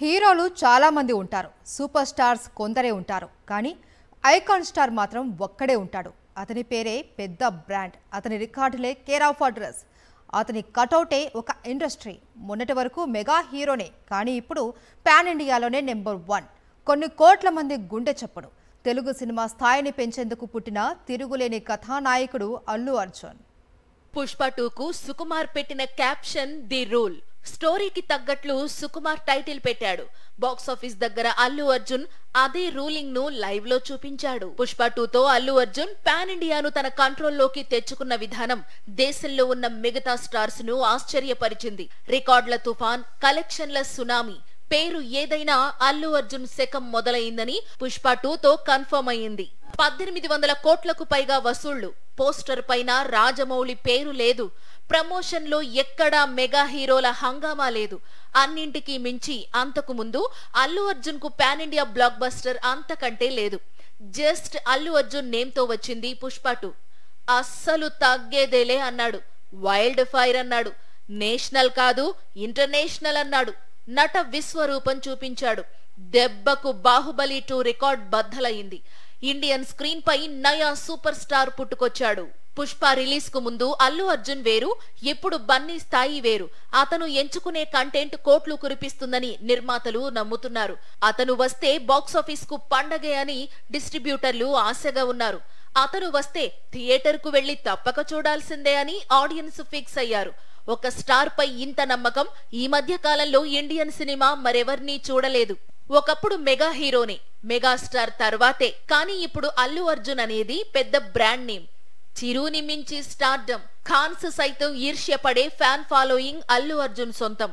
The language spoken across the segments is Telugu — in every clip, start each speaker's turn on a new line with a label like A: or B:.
A: హీరోలు చాలా మంది ఉంటారు. సూపర్ స్టార్స్ కొందరే ఉంటారు. కానీ ఐకాన్ స్టార్ మాత్రం ఒక్కడే ఉంటాడు. అతని పేరే పెద్ద బ్రాండ్. అతని రికార్డులే కేర్ ఆఫ్ అడ్రస్. అతని కటౌటే ఒక ఇండస్ట్రీ. మొన్నటి వరకు మెగా హీరోనే, కానీ ఇప్పుడు పాన్ ఇండియాలోనే నెంబర్ 1. కొన్ని కోట్ల మంది గుండె చప్పుడు. తెలుగు సినిమా స్థాయిని పెంచేందుకు పుట్టిన తిరుగులేని కథానాయకుడు అల్లు అర్జున్.
B: పుష్ప 2కు సుకుమార్ పెట్టిన క్యాప్షన్ ది రూల్. స్టోరీకి తగ్గట్లు సుకుమార్ టైటిల్ పెట్టాడు. బాక్సాఫీస్ దగ్గర అల్లు అర్జున్ అదే రూలింగ్ ను లైవ్ లో చూపించాడు. పుష్ప 2తో అల్లు అర్జున్ పాన్ ఇండియాను తన కంట్రోల్లోకి తెచ్చుకున్న విధానం దేశంలో ఉన్న మిగతా స్టార్స్ ను ఆశ్చర్యపరిచింది. రికార్డుల తుఫాన్, కలెక్షన్ల సునామీ. పేరు ఏదైనా అల్లు అర్జున్ శకం మొదలైందని పుష్ప 2తో కన్ఫర్మ్ అయింది. 1800 కోట్లకు పైగా వసూళ్లు. పోస్టర్ పైన రాజమౌళి పేరు లేదు. ప్రమోషన్ లో ఎక్కడా మెగా హీరోల హంగామా లేదు. అన్నింటికీ మించి అంతకు ముందు అల్లు అర్జున్ కు పాన్ ఇండియా బ్లాక్ బస్టర్ అంతకంటే లేదు. జస్ట్ అల్లు అర్జున్ నేమ్ తో వచ్చింది పుష్ప 2. అస్సలు తగ్గేదేలే అన్నాడు. వైల్డ్ ఫైర్ అన్నాడు. నేషనల్ కాదు ఇంటర్నేషనల్ అన్నాడు. నట విశ్వరూపం చూపించాడు. దెబ్బకు బాహుబలి 2 రికార్డ్ బద్దలైంది. ఇండియన్ స్క్రీన్ పై నయా సూపర్ స్టార్ పుట్టుకొచ్చాడు. పుష్ప రిలీజ్ కు ముందు అల్లు అర్జున్ వేరు, ఇప్పుడు బన్నీ స్థాయి వేరు. అతను ఎంచుకునే కంటెంట్ కోట్లు కురిపిస్తుందని నిర్మాతలు నమ్ముతున్నారు. అతను వస్తే బాక్సాఫీస్ కు పండగే అని డిస్ట్రిబ్యూటర్లు ఆశగా ఉన్నారు. అతను వస్తే థియేటర్ కు వెళ్లి తప్పక చూడాల్సిందే అని ఆడియన్స్ ఫిక్స్ అయ్యారు. ఒక స్టార్ పై ఇంత నమ్మకం ఈ మధ్య కాలంలో ఇండియన్ సినిమా మరెవర్నీ చూడలేదు. ఒకప్పుడు మెగా హీరోనే, మెగాస్టార్ తర్వాతే. కానీ ఇప్పుడు అల్లు అర్జున్ అనేది పెద్ద బ్రాండ్ నేమ్. చిరుని మించి స్టార్డమ్. ఖాన్స్ సైతం ఈర్ష్యపడే ఫ్యాన్ ఫాలోయింగ్ అల్లు అర్జున్ సొంతం.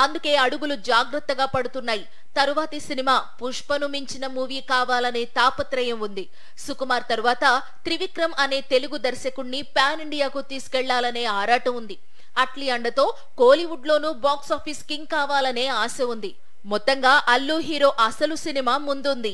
B: అందుకే అడుగులు జాగ్రత్తగా పడుతున్నాయి. తరువాతి సినిమా పుష్పను మించిన మూవీ కావాలనే తాపత్రయం ఉంది. సుకుమార్ తర్వాత త్రివిక్రమ్ అనే తెలుగు దర్శకుణ్ణి పాన్ ఇండియాకు తీసుకెళ్లాలనే ఆరాటం ఉంది. అట్లీ అండతో కోలీవుడ్ లోనూ బాక్సాఫీస్ కింగ్ కావాలనే ఆశ ఉంది. మొత్తంగా అల్లు హీరో అసలు సినిమా ముందుంది.